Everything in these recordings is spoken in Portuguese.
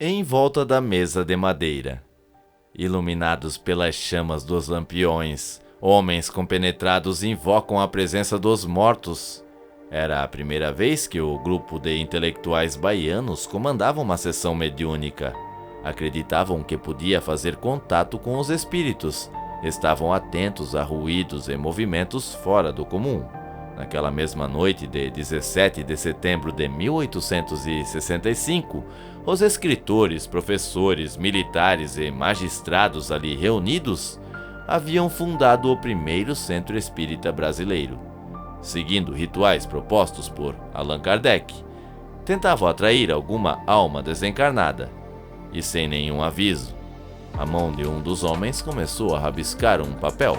Em volta da mesa de madeira, iluminados pelas chamas dos lampiões, homens compenetrados invocam a presença dos mortos. Era a primeira vez que o grupo de intelectuais baianos comandava uma sessão mediúnica. Acreditavam que podia fazer contato com os espíritos. Estavam atentos a ruídos e movimentos fora do comum. Naquela mesma noite de 17 de setembro de 1865, os escritores, professores, militares e magistrados ali reunidos haviam fundado o primeiro centro espírita brasileiro. Seguindo rituais propostos por Allan Kardec, tentavam atrair alguma alma desencarnada. E sem nenhum aviso, a mão de um dos homens começou a rabiscar um papel.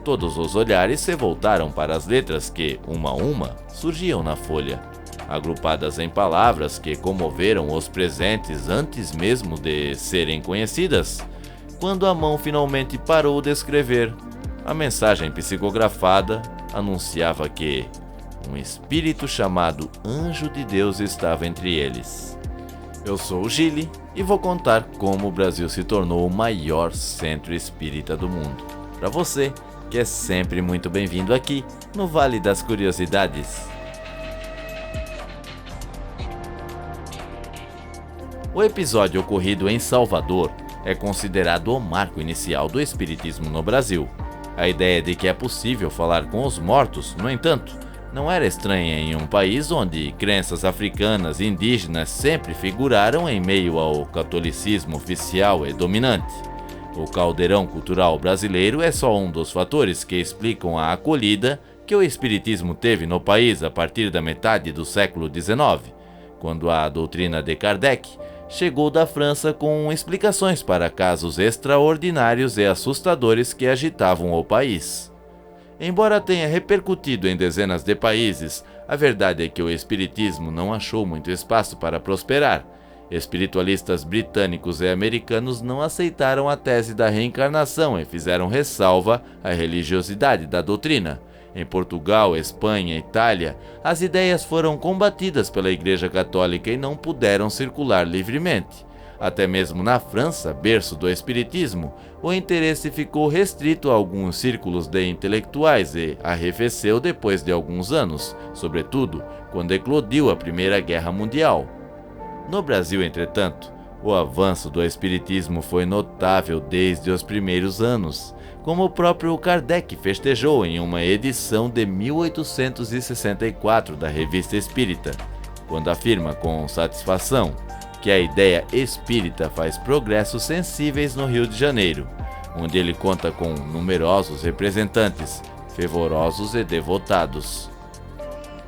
Todos os olhares se voltaram para as letras que, uma a uma, surgiam na folha, agrupadas em palavras que comoveram os presentes antes mesmo de serem conhecidas. Quando a mão finalmente parou de escrever, a mensagem psicografada anunciava que um espírito chamado Anjo de Deus estava entre eles. Eu sou o Gili e vou contar como o Brasil se tornou o maior centro espírita do mundo. Para você, que é sempre muito bem-vindo aqui no Vale das Curiosidades. O episódio ocorrido em Salvador é considerado o marco inicial do espiritismo no Brasil. A ideia de que é possível falar com os mortos, no entanto, não era estranha em um país onde crenças africanas e indígenas sempre figuraram em meio ao catolicismo oficial e dominante. O caldeirão cultural brasileiro é só um dos fatores que explicam a acolhida que o espiritismo teve no país a partir da metade do século XIX, quando a doutrina de Kardec chegou da França com explicações para casos extraordinários e assustadores que agitavam o país. Embora tenha repercutido em dezenas de países, a verdade é que o espiritismo não achou muito espaço para prosperar. Espiritualistas britânicos e americanos não aceitaram a tese da reencarnação e fizeram ressalva à religiosidade da doutrina. Em Portugal, Espanha e Itália, as ideias foram combatidas pela Igreja Católica e não puderam circular livremente. Até mesmo na França, berço do espiritismo, o interesse ficou restrito a alguns círculos de intelectuais e arrefeceu depois de alguns anos, sobretudo quando eclodiu a Primeira Guerra Mundial. No Brasil, entretanto, o avanço do espiritismo foi notável desde os primeiros anos, como o próprio Kardec festejou em uma edição de 1864 da Revista Espírita, quando afirma com satisfação que a ideia espírita faz progressos sensíveis no Rio de Janeiro, onde ele conta com numerosos representantes, fervorosos e devotados.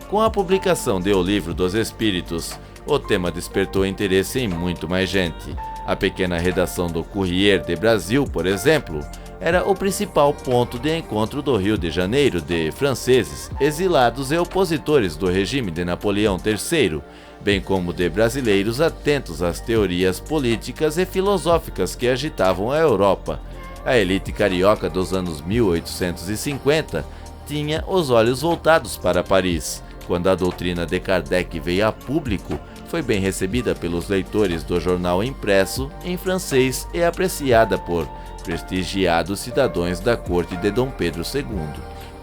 Com a publicação de O Livro dos Espíritos, o tema despertou interesse em muito mais gente. A pequena redação do Courrier de Brasil, por exemplo, era o principal ponto de encontro do Rio de Janeiro de franceses, exilados e opositores do regime de Napoleão III, bem como de brasileiros atentos às teorias políticas e filosóficas que agitavam a Europa. A elite carioca dos anos 1850 tinha os olhos voltados para Paris. Quando a doutrina de Kardec veio a público, foi bem recebida pelos leitores do jornal impresso em francês e apreciada por prestigiados cidadãos da corte de Dom Pedro II.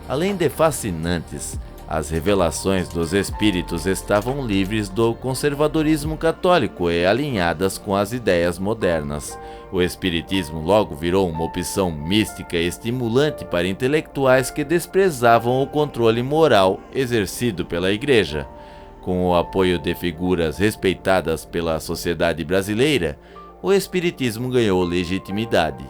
Além de fascinantes, as revelações dos espíritos estavam livres do conservadorismo católico e alinhadas com as ideias modernas. O espiritismo logo virou uma opção mística e estimulante para intelectuais que desprezavam o controle moral exercido pela Igreja. Com o apoio de figuras respeitadas pela sociedade brasileira, o espiritismo ganhou legitimidade.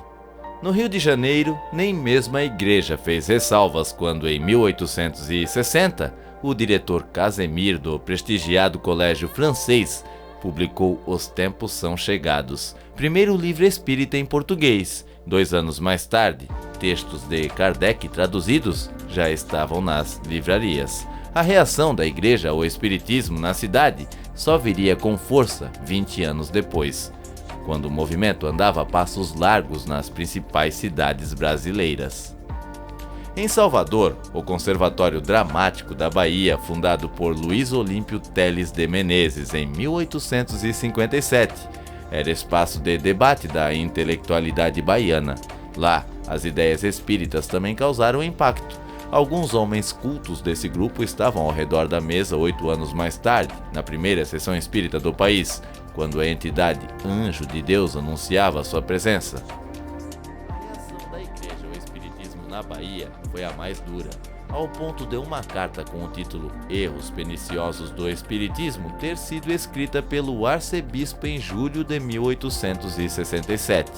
No Rio de Janeiro, nem mesmo a Igreja fez ressalvas quando, em 1860, o diretor Casimir do prestigiado Colégio Francês publicou Os Tempos São Chegados, primeiro livro espírita em português. 2 anos mais tarde, textos de Kardec traduzidos já estavam nas livrarias. A reação da Igreja ao espiritismo na cidade só viria com força 20 anos depois, quando o movimento andava a passos largos nas principais cidades brasileiras. Em Salvador, o Conservatório Dramático da Bahia, fundado por Luiz Olímpio Teles de Menezes em 1857, era espaço de debate da intelectualidade baiana. Lá, as ideias espíritas também causaram impacto. Alguns homens cultos desse grupo estavam ao redor da mesa 8 anos mais tarde, na primeira sessão espírita do país, quando a entidade Anjo de Deus anunciava sua presença. A reação da igreja ao espiritismo na Bahia foi a mais dura, ao ponto de uma carta com o título Erros Perniciosos do Espiritismo ter sido escrita pelo arcebispo em julho de 1867.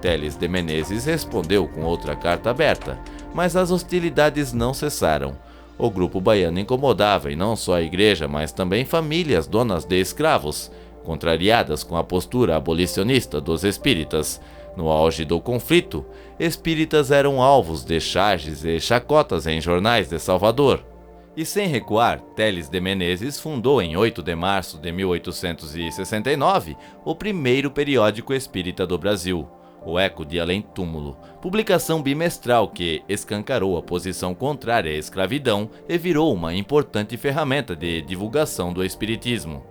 Teles de Menezes respondeu com outra carta aberta, mas as hostilidades não cessaram. O grupo baiano incomodava e não só a igreja, mas também famílias donas de escravos, contrariadas com a postura abolicionista dos espíritas. No auge do conflito, espíritas eram alvos de charges e chacotas em jornais de Salvador. E sem recuar, Teles de Menezes fundou em 8 de março de 1869 o primeiro periódico espírita do Brasil, o Eco de Além Túmulo, publicação bimestral que escancarou a posição contrária à escravidão e virou uma importante ferramenta de divulgação do espiritismo.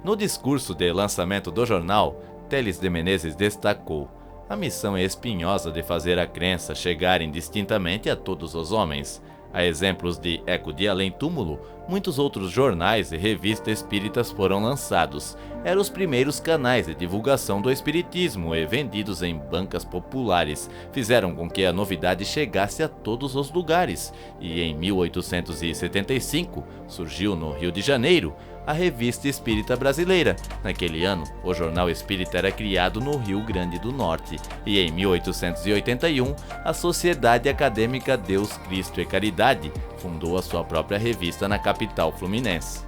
No discurso de lançamento do jornal, Teles de Menezes destacou: a missão é espinhosa de fazer a crença chegar indistintamente a todos os homens. A exemplos de Eco de Além Túmulo, muitos outros jornais e revistas espíritas foram lançados. Eram os primeiros canais de divulgação do espiritismo e vendidos em bancas populares. Fizeram com que a novidade chegasse a todos os lugares. E em 1875 surgiu no Rio de Janeiro a Revista Espírita Brasileira. Naquele ano, o Jornal Espírita era criado no Rio Grande do Norte. E em 1881, a Sociedade Acadêmica Deus, Cristo e Caridade fundou a sua própria revista na capital fluminense.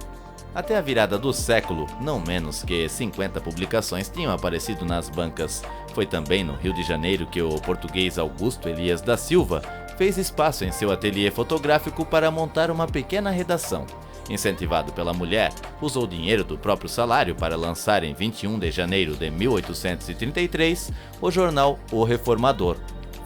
Até a virada do século, não menos que 50 publicações tinham aparecido nas bancas. Foi também no Rio de Janeiro que o português Augusto Elias da Silva fez espaço em seu ateliê fotográfico para montar uma pequena redação. Incentivado pela mulher, usou dinheiro do próprio salário para lançar em 21 de janeiro de 1833 o jornal O Reformador,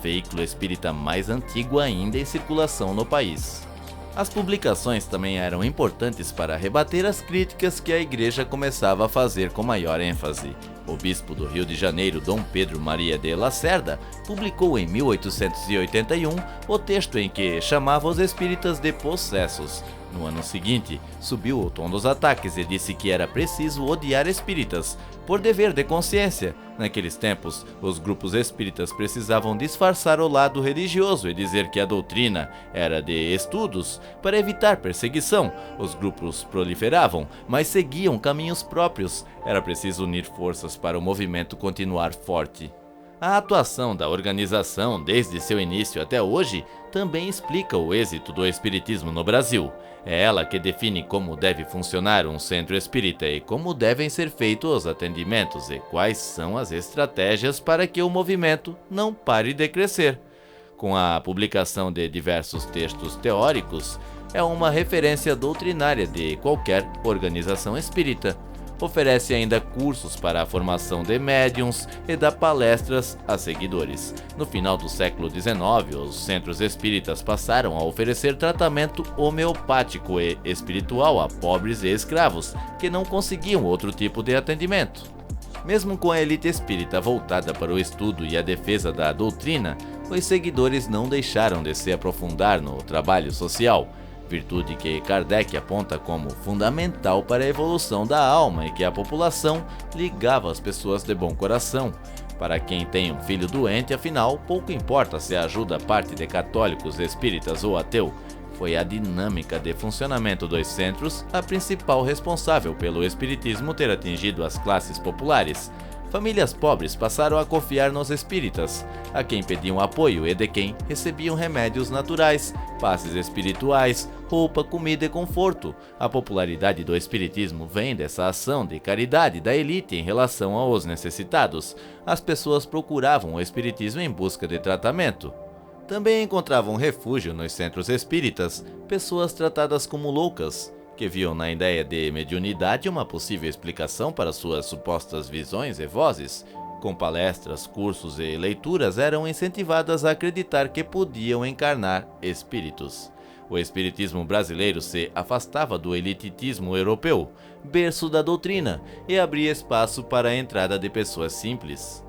veículo espírita mais antigo ainda em circulação no país. As publicações também eram importantes para rebater as críticas que a igreja começava a fazer com maior ênfase. O bispo do Rio de Janeiro, Dom Pedro Maria de Lacerda, publicou em 1881 o texto em que chamava os espíritas de possessos. No ano seguinte, subiu o tom dos ataques e disse que era preciso odiar espíritas, por dever de consciência. Naqueles tempos, os grupos espíritas precisavam disfarçar o lado religioso e dizer que a doutrina era de estudos para evitar perseguição. Os grupos proliferavam, mas seguiam caminhos próprios. Era preciso unir forças para o movimento continuar forte. A atuação da organização desde seu início até hoje também explica o êxito do espiritismo no Brasil. É ela que define como deve funcionar um centro espírita e como devem ser feitos os atendimentos e quais são as estratégias para que o movimento não pare de crescer. Com a publicação de diversos textos teóricos, é uma referência doutrinária de qualquer organização espírita. Oferece ainda cursos para a formação de médiuns e dá palestras a seguidores. No final do século XIX, os centros espíritas passaram a oferecer tratamento homeopático e espiritual a pobres e escravos que não conseguiam outro tipo de atendimento. Mesmo com a elite espírita voltada para o estudo e a defesa da doutrina, os seguidores não deixaram de se aprofundar no trabalho social, virtude que Kardec aponta como fundamental para a evolução da alma e que a população ligava às pessoas de bom coração. Para quem tem um filho doente, afinal, pouco importa se a ajuda parte de católicos, espíritas ou ateu. Foi a dinâmica de funcionamento dos centros a principal responsável pelo espiritismo ter atingido as classes populares. Famílias pobres passaram a confiar nos espíritas, a quem pediam apoio e de quem recebiam remédios naturais, passes espirituais, roupa, comida e conforto. A popularidade do espiritismo vem dessa ação de caridade da elite em relação aos necessitados. As pessoas procuravam o espiritismo em busca de tratamento. Também encontravam refúgio nos centros espíritas pessoas tratadas como loucas, que viam na ideia de mediunidade uma possível explicação para suas supostas visões e vozes. Com palestras, cursos e leituras eram incentivadas a acreditar que podiam encarnar espíritos. o espiritismo brasileiro se afastava do elitismo europeu, berço da doutrina, e abria espaço para a entrada de pessoas simples.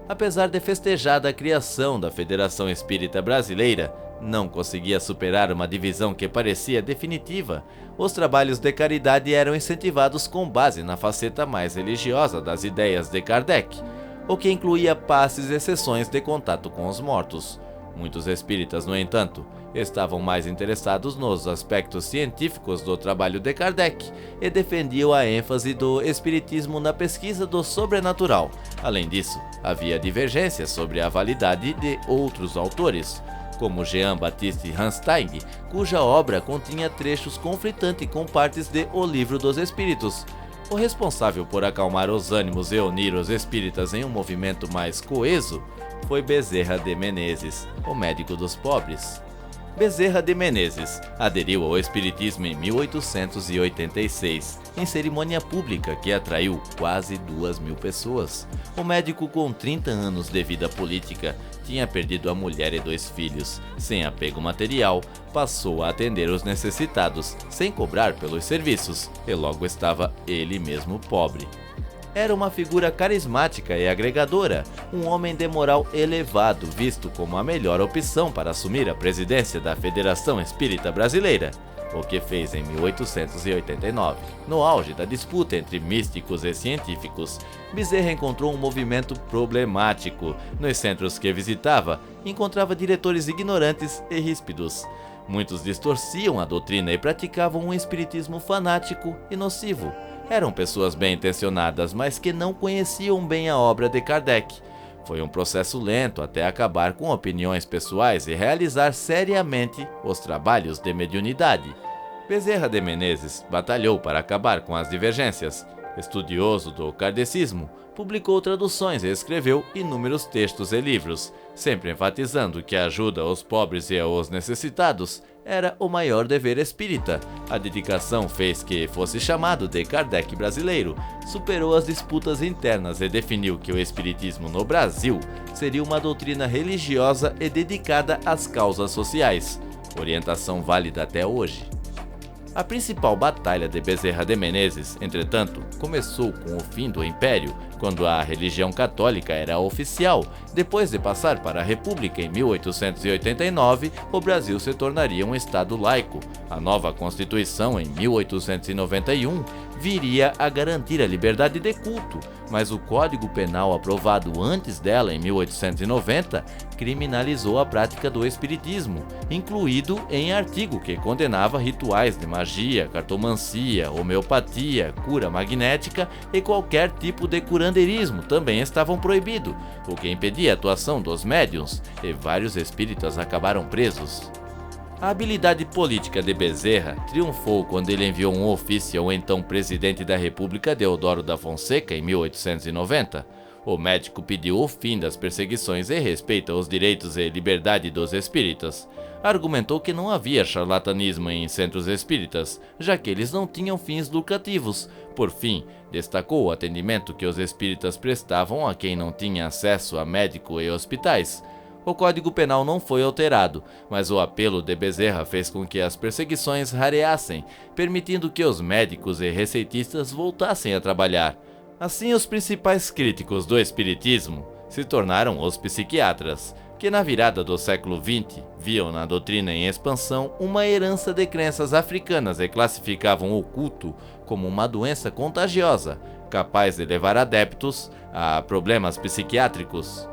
Apesar de festejada a criação da Federação Espírita Brasileira, não conseguia superar uma divisão que parecia definitiva. Os trabalhos de caridade eram incentivados com base na faceta mais religiosa das ideias de Kardec, o que incluía passes e sessões de contato com os mortos. Muitos espíritas, no entanto, estavam mais interessados nos aspectos científicos do trabalho de Kardec e defendiam a ênfase do espiritismo na pesquisa do sobrenatural. Além disso, havia divergências sobre a validade de outros autores, como Jean-Baptiste Rastein, cuja obra continha trechos conflitantes com partes de O Livro dos Espíritos. O responsável por acalmar os ânimos e unir os espíritas em um movimento mais coeso foi Bezerra de Menezes, o médico dos pobres. Bezerra de Menezes aderiu ao espiritismo em 1886, em cerimônia pública que atraiu quase 2.000 pessoas. O médico, com 30 anos de vida política, tinha perdido a mulher e 2 filhos. Sem apego material, passou a atender os necessitados, sem cobrar pelos serviços, e logo estava ele mesmo pobre. Era uma figura carismática e agregadora, um homem de moral elevado, visto como a melhor opção para assumir a presidência da Federação Espírita Brasileira, o que fez em 1889. No auge da disputa entre místicos e científicos, Bezerra encontrou um movimento problemático. Nos centros que visitava, encontrava diretores ignorantes e ríspidos. Muitos distorciam a doutrina e praticavam um espiritismo fanático e nocivo. Eram pessoas bem intencionadas, mas que não conheciam bem a obra de Kardec. Foi um processo lento até acabar com opiniões pessoais e realizar seriamente os trabalhos de mediunidade. Bezerra de Menezes batalhou para acabar com as divergências. Estudioso do kardecismo, publicou traduções e escreveu inúmeros textos e livros, sempre enfatizando que a ajuda aos pobres e aos necessitados era o maior dever espírita. A dedicação fez que fosse chamado de Kardec brasileiro, superou as disputas internas e definiu que o espiritismo no Brasil seria uma doutrina religiosa e dedicada às causas sociais, orientação válida até hoje. A principal batalha de Bezerra de Menezes, entretanto, começou com o fim do Império, quando a religião católica era oficial. Depois de passar para a República em 1889, o Brasil se tornaria um Estado laico. A nova Constituição, em 1891, viria a garantir a liberdade de culto, mas o Código Penal aprovado antes dela, em 1890, criminalizou a prática do espiritismo, incluído em artigo que condenava rituais de magia, cartomancia, homeopatia, cura magnética e qualquer tipo de curandeirismo também estavam proibidos, o que impedia a atuação dos médiuns, e vários espíritas acabaram presos. A habilidade política de Bezerra triunfou quando ele enviou um ofício ao então presidente da República, Deodoro da Fonseca, em 1890. O médico pediu o fim das perseguições e respeito aos direitos e liberdade dos espíritas. Argumentou que não havia charlatanismo em centros espíritas, já que eles não tinham fins lucrativos. Por fim, destacou o atendimento que os espíritas prestavam a quem não tinha acesso a médico e hospitais. O Código Penal não foi alterado, mas o apelo de Bezerra fez com que as perseguições rareassem, permitindo que os médicos e receitistas voltassem a trabalhar. Assim, os principais críticos do espiritismo se tornaram os psiquiatras, que na virada do século XX viam na doutrina em expansão uma herança de crenças africanas e classificavam o culto como uma doença contagiosa, capaz de levar adeptos a problemas psiquiátricos.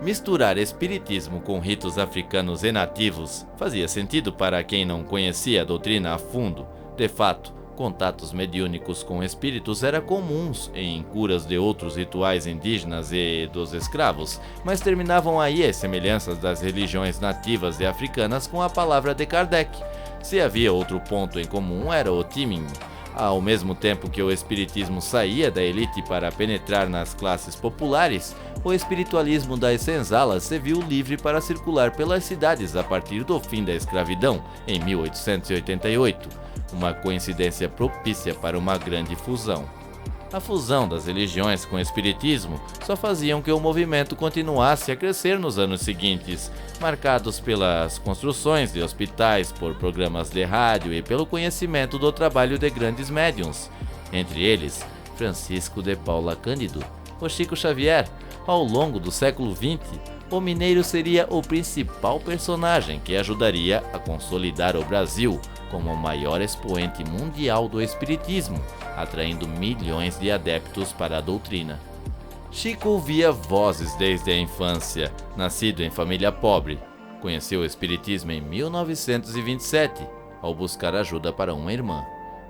Misturar espiritismo com ritos africanos e nativos fazia sentido para quem não conhecia a doutrina a fundo. De fato, contatos mediúnicos com espíritos eram comuns em curas de outros rituais indígenas e dos escravos, mas terminavam aí as semelhanças das religiões nativas e africanas com a palavra de Kardec. Se havia outro ponto em comum, era o timing. Ao mesmo tempo que o espiritismo saía da elite para penetrar nas classes populares, o espiritualismo das senzalas se viu livre para circular pelas cidades a partir do fim da escravidão, em 1888, uma coincidência propícia para uma grande fusão. A fusão das religiões com o espiritismo só faziam que o movimento continuasse a crescer nos anos seguintes, marcados pelas construções de hospitais, por programas de rádio e pelo conhecimento do trabalho de grandes médiuns, entre eles Francisco de Paula Cândido, o Chico Xavier. Ao longo do século XX, o mineiro seria o principal personagem que ajudaria a consolidar o Brasil como o maior expoente mundial do espiritismo, atraindo milhões de adeptos para a doutrina. Chico ouvia vozes desde a infância. Nascido em família pobre, conheceu o espiritismo em 1927, ao buscar ajuda para uma irmã.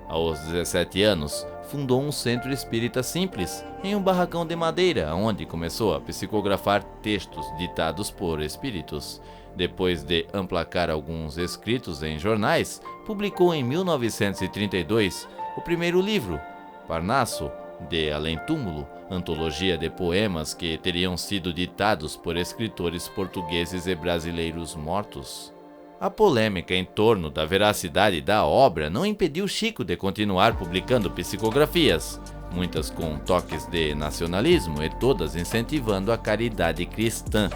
Aos 17 anos, fundou um centro espírita simples, em um barracão de madeira, onde começou a psicografar textos ditados por espíritos. Depois de emplacar alguns escritos em jornais, publicou em 1932 o primeiro livro, Parnaso, de Além-Túmulo, antologia de poemas que teriam sido ditados por escritores portugueses e brasileiros mortos. A polêmica em torno da veracidade da obra não impediu Chico de continuar publicando psicografias, muitas com toques de nacionalismo e todas incentivando a caridade cristã.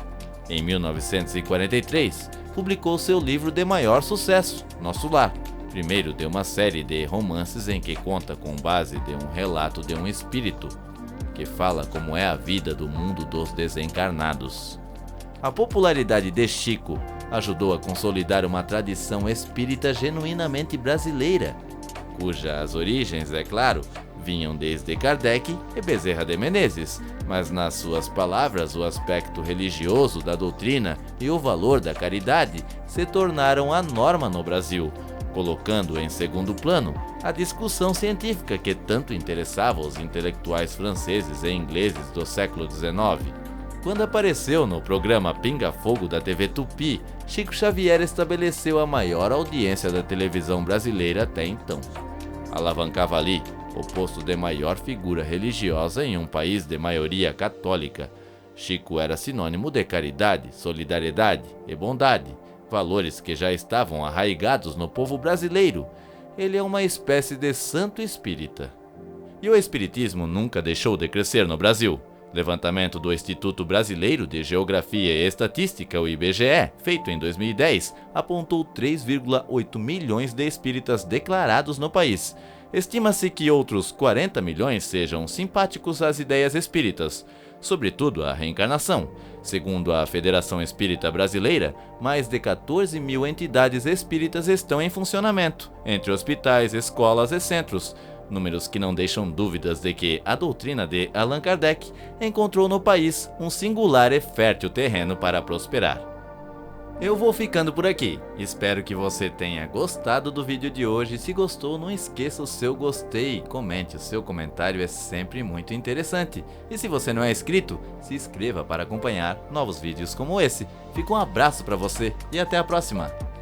Em 1943, publicou seu livro de maior sucesso, Nosso Lar, primeiro de uma série de romances em que conta com base de um relato de um espírito, que fala como é a vida do mundo dos desencarnados. A popularidade de Chico ajudou a consolidar uma tradição espírita genuinamente brasileira, cujas origens, é claro, vinham desde Kardec e Bezerra de Menezes, mas nas suas palavras o aspecto religioso da doutrina e o valor da caridade se tornaram a norma no Brasil, colocando em segundo plano a discussão científica que tanto interessava os intelectuais franceses e ingleses do século XIX. Quando apareceu no programa Pinga Fogo da TV Tupi, Chico Xavier estabeleceu a maior audiência da televisão brasileira até então. Alavancava ali o posto de maior figura religiosa em um país de maioria católica. Chico era sinônimo de caridade, solidariedade e bondade, valores que já estavam arraigados no povo brasileiro. Ele é uma espécie de santo espírita. E o espiritismo nunca deixou de crescer no Brasil. Levantamento do Instituto Brasileiro de Geografia e Estatística, o IBGE, feito em 2010, apontou 3,8 milhões de espíritas declarados no país. Estima-se que outros 40 milhões sejam simpáticos às ideias espíritas, sobretudo à reencarnação. Segundo a Federação Espírita Brasileira, mais de 14 mil entidades espíritas estão em funcionamento, entre hospitais, escolas e centros, números que não deixam dúvidas de que a doutrina de Allan Kardec encontrou no país um singular e fértil terreno para prosperar. Eu vou ficando por aqui, espero que você tenha gostado do vídeo de hoje. Se gostou, não esqueça o seu gostei, comente, o seu comentário é sempre muito interessante. E se você não é inscrito, se inscreva para acompanhar novos vídeos como esse. Fica um abraço para você e até a próxima!